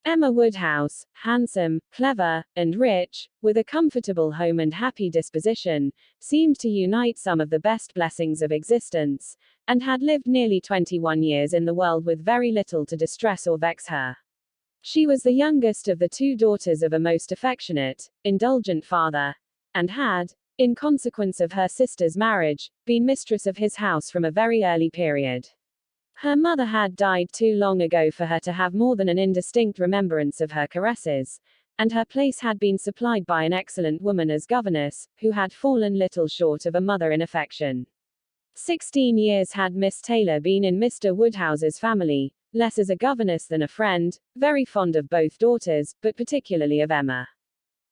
Emma Woodhouse, handsome, clever, and rich, with a comfortable home and happy disposition, seemed to unite some of the best blessings of existence, and had lived nearly 21 years in the world with very little to distress or vex her. She was the youngest of the two daughters of a most affectionate, indulgent father, and had, in consequence of her sister's marriage, been mistress of his house from a very early period. Her mother had died too long ago for her to have more than an indistinct remembrance of her caresses, and her place had been supplied by an excellent woman as governess, who had fallen little short of a mother in affection. 16 years had Miss Taylor been in Mr. Woodhouse's family, less as a governess than a friend, very fond of both daughters, but particularly of Emma.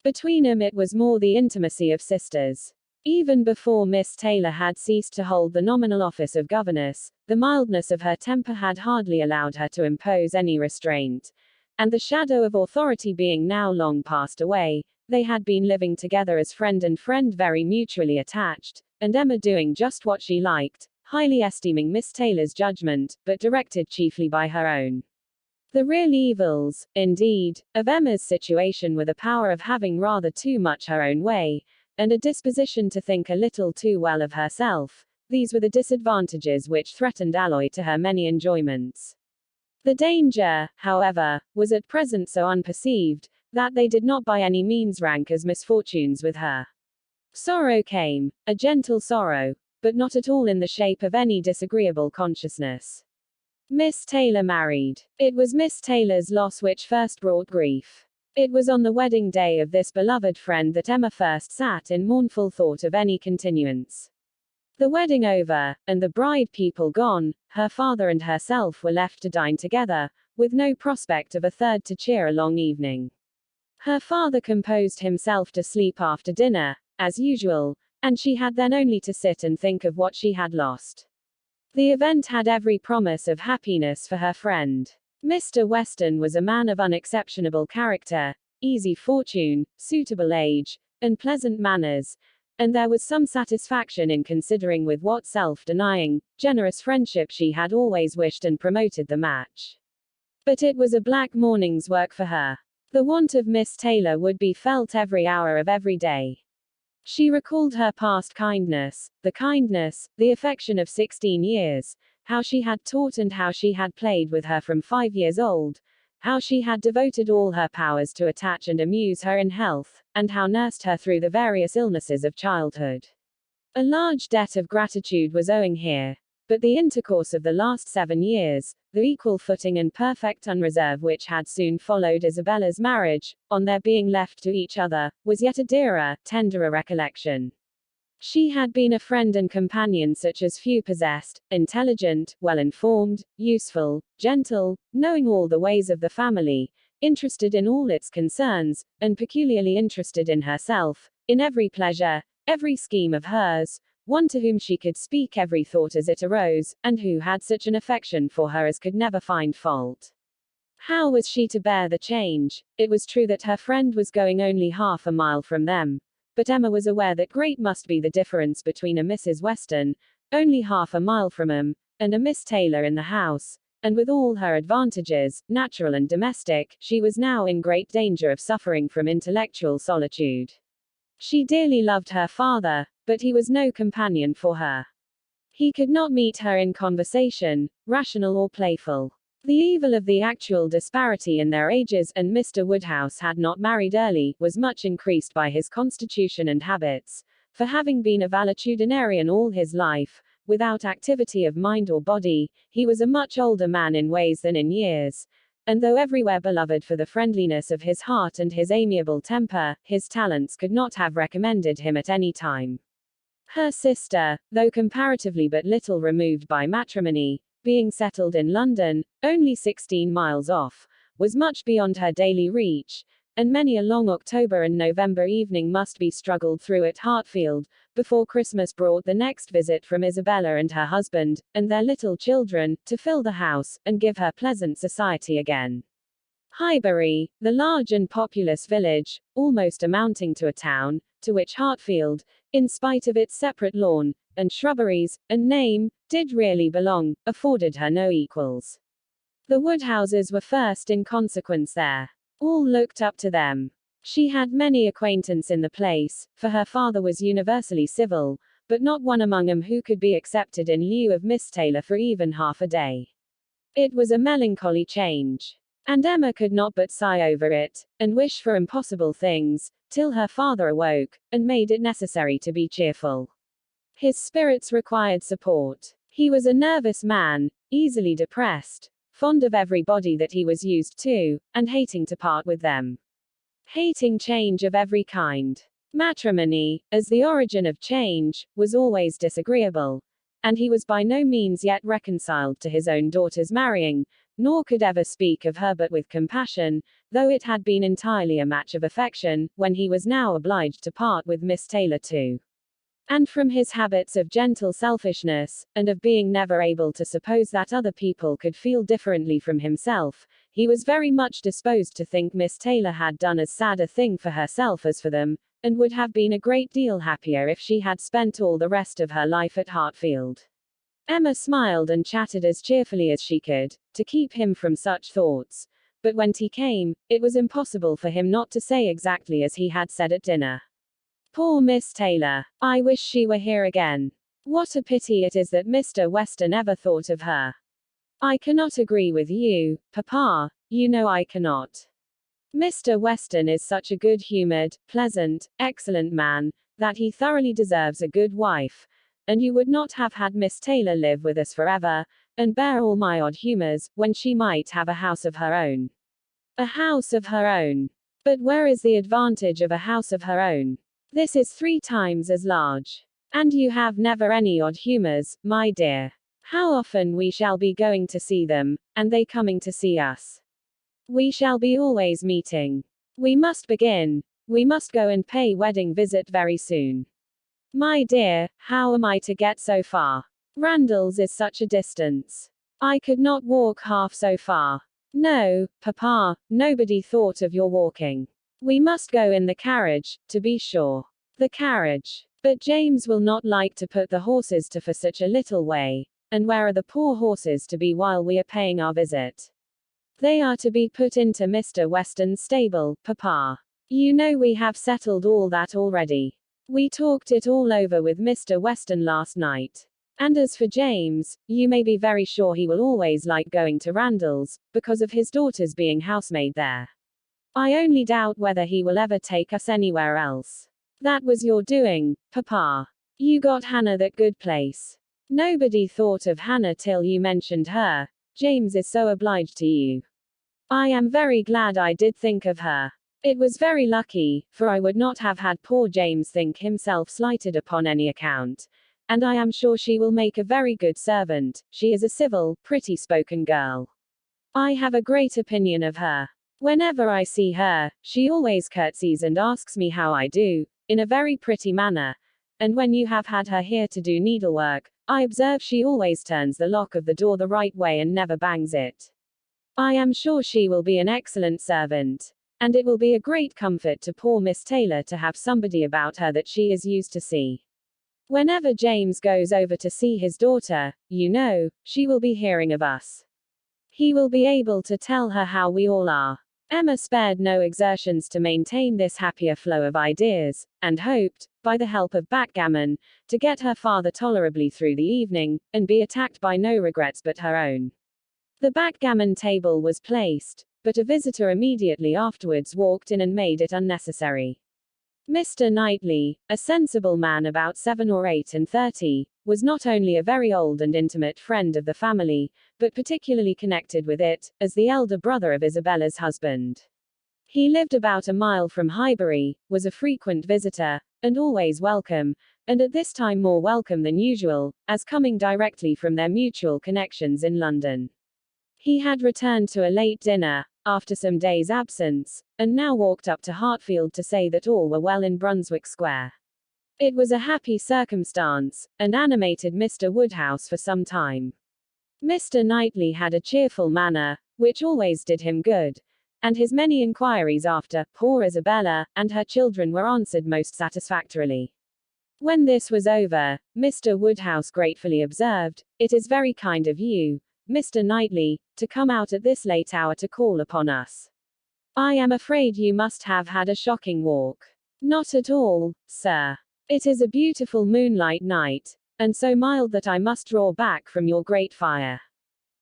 Between them it was more the intimacy of sisters. Even before Miss Taylor had ceased to hold the nominal office of governess, the mildness of her temper had hardly allowed her to impose any restraint, and the shadow of authority being now long passed away, they had been living together as friend and friend, very mutually attached, and Emma doing just what she liked, highly esteeming Miss Taylor's judgment, but directed chiefly by her own. The real evils, indeed, of Emma's situation were the power of having rather too much her own way, and a disposition to think a little too well of herself. These were the disadvantages which threatened alloy to her many enjoyments. The danger, however, was at present so unperceived, that they did not by any means rank as misfortunes with her. Sorrow came, a gentle sorrow, but not at all in the shape of any disagreeable consciousness. Miss Taylor married. It was Miss Taylor's loss which first brought grief. It was on the wedding day of this beloved friend that Emma first sat in mournful thought of any continuance. The wedding over, and the bride people gone, her father and herself were left to dine together, with no prospect of a third to cheer a long evening. Her father composed himself to sleep after dinner, as usual, and she had then only to sit and think of what she had lost. The event had every promise of happiness for her friend. Mr. Weston was a man of unexceptionable character, easy fortune, suitable age, and pleasant manners, and there was some satisfaction in considering with what self-denying, generous friendship she had always wished and promoted the match. But it was a black morning's work for her. The want of Miss Taylor would be felt every hour of every day. She recalled her past kindness, the affection of 16 years, how she had taught and how she had played with her from 5 years old, how she had devoted all her powers to attach and amuse her in health, and how nursed her through the various illnesses of childhood. A large debt of gratitude was owing here, but the intercourse of the last 7 years, the equal footing and perfect unreserve which had soon followed Isabella's marriage, on their being left to each other, was yet a dearer, tenderer recollection. She had been a friend and companion such as few possessed, intelligent, well-informed, useful, gentle, knowing all the ways of the family, interested in all its concerns, and peculiarly interested in herself, in every pleasure, every scheme of hers, one to whom she could speak every thought as it arose, and who had such an affection for her as could never find fault. How was she to bear the change? It was true that her friend was going only half a mile from them, but Emma was aware that great must be the difference between a Mrs. Weston, only half a mile from him, and a Miss Taylor in the house, and with all her advantages, natural and domestic, she was now in great danger of suffering from intellectual solitude. She dearly loved her father, but he was no companion for her. He could not meet her in conversation, rational or playful. The evil of the actual disparity in their ages, and Mr. Woodhouse had not married early, was much increased by his constitution and habits, for having been a valetudinarian all his life, without activity of mind or body, he was a much older man in ways than in years, and though everywhere beloved for the friendliness of his heart and his amiable temper, his talents could not have recommended him at any time. Her sister, though comparatively but little removed by matrimony, being settled in London, only 16 miles off, was much beyond her daily reach, and many a long October and November evening must be struggled through at Hartfield, before Christmas brought the next visit from Isabella and her husband, and their little children, to fill the house, and give her pleasant society again. Highbury, the large and populous village, almost amounting to a town, to which Hartfield, in spite of its separate lawn, and shrubberies, and name, did really belong, afforded her no equals. The Woodhouses were first in consequence there. All looked up to them. She had many acquaintance in the place, for her father was universally civil, but not one among them who could be accepted in lieu of Miss Taylor for even half a day. It was a melancholy change. And Emma could not but sigh over it, and wish for impossible things, till her father awoke, and made it necessary to be cheerful. His spirits required support. He was a nervous man, easily depressed, fond of everybody that he was used to, and hating to part with them. Hating change of every kind. Matrimony, as the origin of change, was always disagreeable. And he was by no means yet reconciled to his own daughter's marrying, nor could ever speak of her but with compassion, though it had been entirely a match of affection, when he was now obliged to part with Miss Taylor too. And from his habits of gentle selfishness, and of being never able to suppose that other people could feel differently from himself, he was very much disposed to think Miss Taylor had done as sad a thing for herself as for them, and would have been a great deal happier if she had spent all the rest of her life at Hartfield. Emma smiled and chatted as cheerfully as she could, to keep him from such thoughts, but when tea came, it was impossible for him not to say exactly as he had said at dinner. Poor Miss Taylor. I wish she were here again. What a pity it is that Mr. Weston ever thought of her. I cannot agree with you, Papa, you know I cannot. Mr. Weston is such a good-humored, pleasant, excellent man, that he thoroughly deserves a good wife, and you would not have had Miss Taylor live with us forever, and bear all my odd humors, when she might have a house of her own. A house of her own. But where is the advantage of a house of her own? This is 3 times as large. And you have never any odd humors, my dear. How often we shall be going to see them, and they coming to see us. We shall be always meeting. We must begin. We must go and pay wedding visit very soon. My dear, how am I to get so far? Randalls is such a distance. I could not walk half so far. No, Papa, nobody thought of your walking. We must go in the carriage, to be sure. The carriage. But James will not like to put the horses to for such a little way. And where are the poor horses to be while we are paying our visit? They are to be put into Mr. Weston's stable, Papa. You know we have settled all that already. We talked it all over with Mr. Weston last night. And as for James, you may be very sure he will always like going to Randalls, because of his daughter's being housemaid there. I only doubt whether he will ever take us anywhere else. That was your doing, Papa. You got Hannah that good place. Nobody thought of Hannah till you mentioned her. James is so obliged to you. I am very glad I did think of her. It was very lucky, for I would not have had poor James think himself slighted upon any account, and I am sure she will make a very good servant. She is a civil, pretty spoken girl. I have a great opinion of her. Whenever I see her, she always curtsies and asks me how I do, in a very pretty manner, and when you have had her here to do needlework, I observe she always turns the lock of the door the right way and never bangs it. I am sure she will be an excellent servant. And it will be a great comfort to poor Miss Taylor to have somebody about her that she is used to see. Whenever James goes over to see his daughter, you know, she will be hearing of us. He will be able to tell her how we all are. Emma spared no exertions to maintain this happier flow of ideas, and hoped, by the help of backgammon, to get her father tolerably through the evening, and be attacked by no regrets but her own. The backgammon table was placed, but a visitor immediately afterwards walked in and made it unnecessary. Mr. Knightley, a sensible man about 7 or 8 and 30, was not only a very old and intimate friend of the family, but particularly connected with it, as the elder brother of Isabella's husband. He lived about a mile from Highbury, was a frequent visitor, and always welcome, and at this time more welcome than usual, as coming directly from their mutual connections in London. He had returned to a late dinner, after some days' absence, and now walked up to Hartfield to say that all were well in Brunswick Square. It was a happy circumstance, and animated Mr. Woodhouse for some time. Mr. Knightley had a cheerful manner, which always did him good, and his many inquiries after poor Isabella and her children were answered most satisfactorily. When this was over, Mr. Woodhouse gratefully observed, "It is very kind of you, Mr. Knightley, to come out at this late hour to call upon us. I am afraid you must have had a shocking walk. Not at all, sir. It is a beautiful moonlight night, and so mild that I must draw back from your great fire.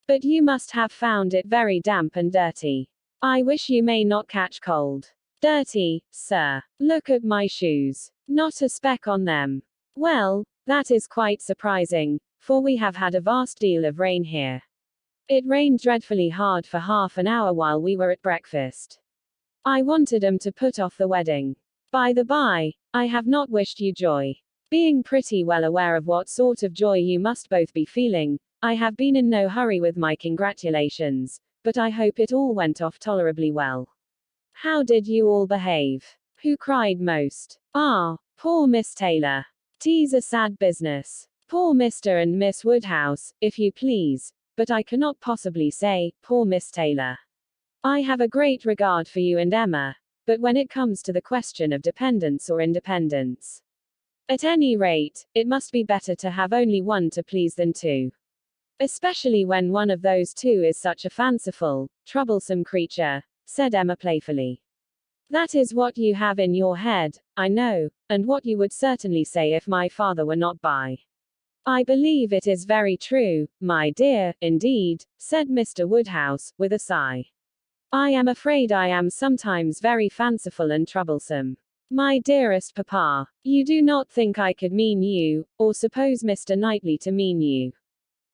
But you must have found it very damp and dirty. I wish you may not catch cold. Dirty, sir. Look at my shoes. Not a speck on them. Well, that is quite surprising, for we have had a vast deal of rain here. It rained dreadfully hard for half an hour while we were at breakfast. I wanted 'em to put off the wedding. By the by, I have not wished you joy. Being pretty well aware of what sort of joy you must both be feeling, I have been in no hurry with my congratulations, but I hope it all went off tolerably well. How did you all behave? Who cried most? Ah, poor Miss Taylor. 'Tis a sad business. Poor Mr. and Miss Woodhouse, if you please, but I cannot possibly say, poor Miss Taylor. I have a great regard for you and Emma, but when it comes to the question of dependence or independence, at any rate, it must be better to have only one to please than two. Especially when one of those two is such a fanciful, troublesome creature, said Emma playfully. That is what you have in your head, I know, and what you would certainly say if my father were not by. I believe it is very true, my dear, indeed, said Mr. Woodhouse, with a sigh. I am afraid I am sometimes very fanciful and troublesome. My dearest papa, you do not think I could mean you, or suppose Mr. Knightley to mean you.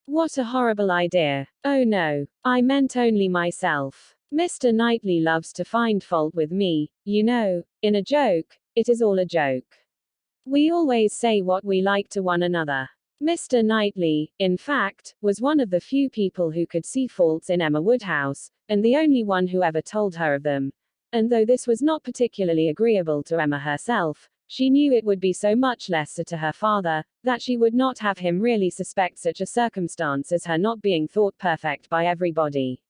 What a horrible idea. Oh no, I meant only myself. Mr. Knightley loves to find fault with me, you know, in a joke, it is all a joke. We always say what we like to one another. Mr. Knightley, in fact, was one of the few people who could see faults in Emma Woodhouse, and the only one who ever told her of them. And though this was not particularly agreeable to Emma herself, she knew it would be so much less so to her father, that she would not have him really suspect such a circumstance as her not being thought perfect by everybody.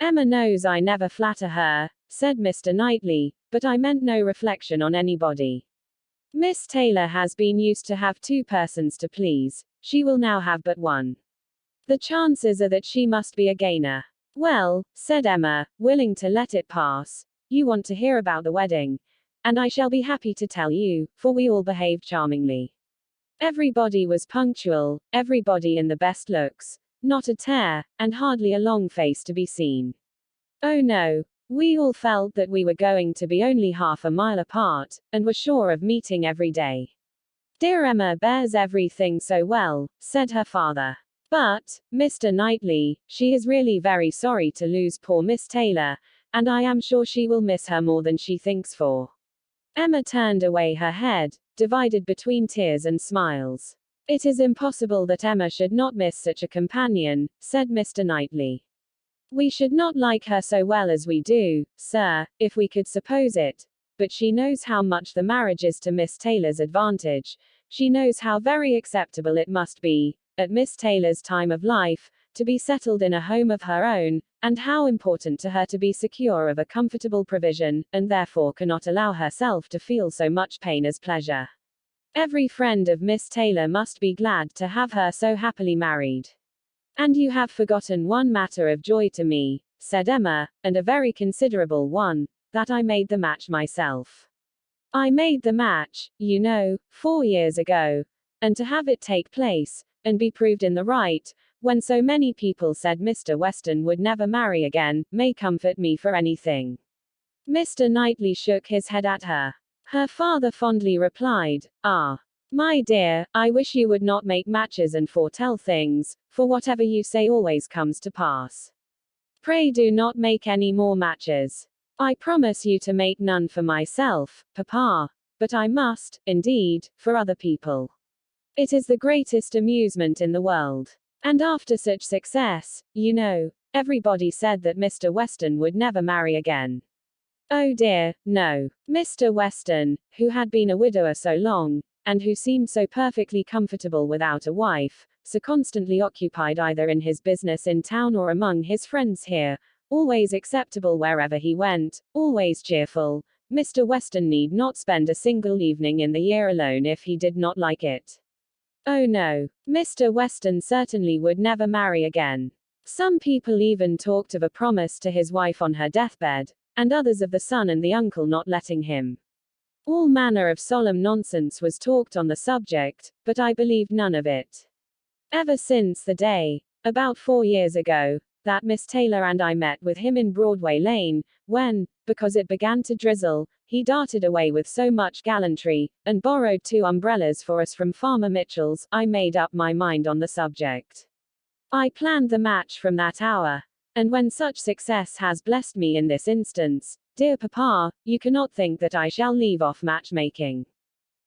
Emma knows I never flatter her, said Mr. Knightley, but I meant no reflection on anybody. Miss Taylor has been used to have two persons to please, she will now have but one. The chances are that she must be a gainer. Well, said Emma, willing to let it pass, you want to hear about the wedding, and I shall be happy to tell you, for we all behaved charmingly. Everybody was punctual, everybody in the best looks, not a tear, and hardly a long face to be seen. Oh no, we all felt that we were going to be only half a mile apart, and were sure of meeting every day. Dear Emma bears everything so well, said her father. But, Mr. Knightley, she is really very sorry to lose poor Miss Taylor, and I am sure she will miss her more than she thinks for. Emma turned away her head, divided between tears and smiles. It is impossible that Emma should not miss such a companion, said Mr. Knightley. We should not like her so well as we do, sir, if we could suppose it, but she knows how much the marriage is to Miss Taylor's advantage. She knows how very acceptable it must be, at Miss Taylor's time of life, to be settled in a home of her own, and how important to her to be secure of a comfortable provision, and therefore cannot allow herself to feel so much pain as pleasure. Every friend of Miss Taylor must be glad to have her so happily married. And you have forgotten one matter of joy to me, said Emma, and a very considerable one, that I made the match myself. I made the match, you know, 4 years ago, and to have it take place, and be proved in the right, when so many people said Mr. Weston would never marry again, may comfort me for anything. Mr. Knightley shook his head at her. Her father fondly replied, Ah, my dear, I wish you would not make matches and foretell things, for whatever you say always comes to pass. Pray do not make any more matches. I promise you to make none for myself, papa, but I must, indeed, for other people. It is the greatest amusement in the world. And after such success, you know, everybody said that Mr. Weston would never marry again. Oh dear, no. Mr. Weston, who had been a widower so long, and who seemed so perfectly comfortable without a wife, so constantly occupied either in his business in town or among his friends here, always acceptable wherever he went, always cheerful, Mr. Weston need not spend a single evening in the year alone if he did not like it. Oh no, Mr. Weston certainly would never marry again. Some people even talked of a promise to his wife on her deathbed, and others of the son and the uncle not letting him. All manner of solemn nonsense was talked on the subject, but I believed none of it. Ever since the day, about 4 years ago, that Miss Taylor and I met with him in Broadway Lane, when, because it began to drizzle, he darted away with so much gallantry, and borrowed 2 umbrellas for us from Farmer Mitchell's, I made up my mind on the subject. I planned the match from that hour. And when such success has blessed me in this instance, dear papa, you cannot think that I shall leave off matchmaking.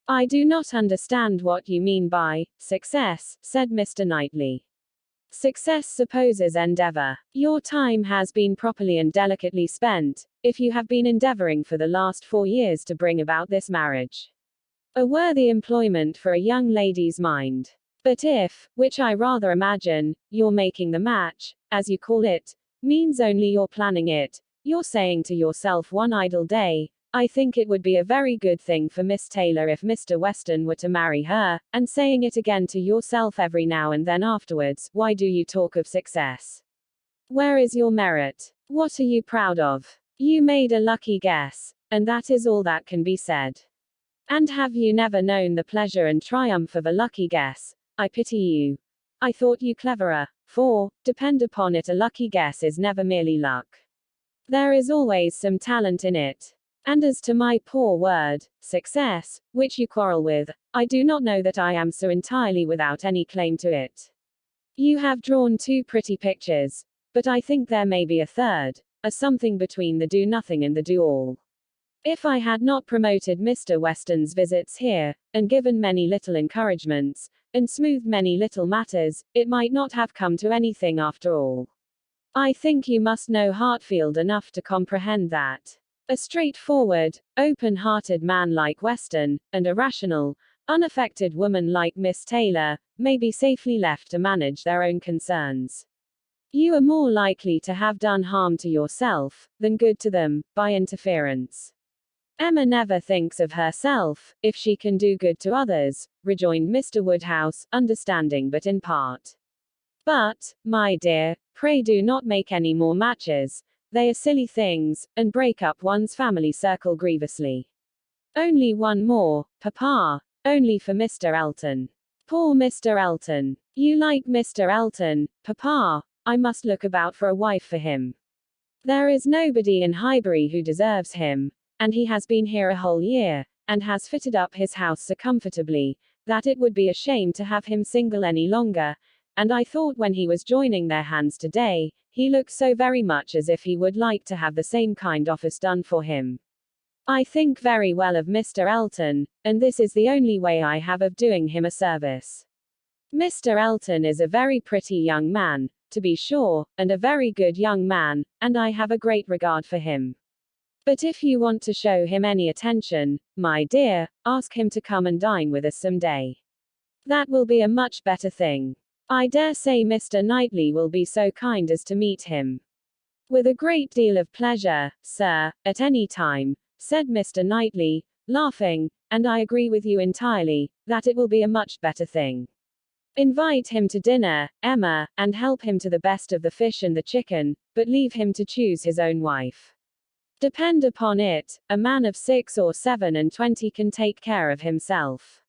I do not understand what you mean by success, said Mr. Knightley. Success supposes endeavor. Your time has been properly and delicately spent, if you have been endeavoring for the last 4 years to bring about this marriage. A worthy employment for a young lady's mind. But if, which I rather imagine, you're making the match, as you call it, means only you're planning it, you're saying to yourself one idle day, I think it would be a very good thing for Miss Taylor if Mr. Weston were to marry her, and saying it again to yourself every now and then afterwards, why do you talk of success? Where is your merit? What are you proud of? You made a lucky guess, and that is all that can be said. And have you never known the pleasure and triumph of a lucky guess? I pity you. I thought you cleverer, for, depend upon it, a lucky guess is never merely luck. There is always some talent in it. And as to my poor word, success, which you quarrel with, I do not know that I am so entirely without any claim to it. You have drawn 2 pretty pictures, but I think there may be a third, a something between the do-nothing and the do-all. If I had not promoted Mr. Weston's visits here, and given many little encouragements, and smoothed many little matters, it might not have come to anything after all. I think you must know Hartfield enough to comprehend that. A straightforward, open-hearted man like Weston, and a rational, unaffected woman like Miss Taylor, may be safely left to manage their own concerns. You are more likely to have done harm to yourself, than good to them, by interference. Emma never thinks of herself, if she can do good to others, rejoined Mr. Woodhouse, understanding but in part. But, my dear, pray do not make any more matches. They are silly things, and break up one's family circle grievously. Only one more, papa, only for Mr. Elton. Poor Mr. Elton. You like Mr. Elton, papa? I must look about for a wife for him. There is nobody in Highbury who deserves him, and he has been here a whole year, and has fitted up his house so comfortably, that it would be a shame to have him single any longer, and I thought when he was joining their hands today, he looked so very much as if he would like to have the same kind office done for him. I think very well of Mr. Elton, and this is the only way I have of doing him a service. Mr. Elton is a very pretty young man, to be sure, and a very good young man, and I have a great regard for him. But if you want to show him any attention, my dear, ask him to come and dine with us some day. That will be a much better thing. I dare say Mr. Knightley will be so kind as to meet him. With a great deal of pleasure, sir, at any time, said Mr. Knightley, laughing, and I agree with you entirely, that it will be a much better thing. Invite him to dinner, Emma, and help him to the best of the fish and the chicken, but leave him to choose his own wife. Depend upon it, a man of 6 or 7 and 20 can take care of himself.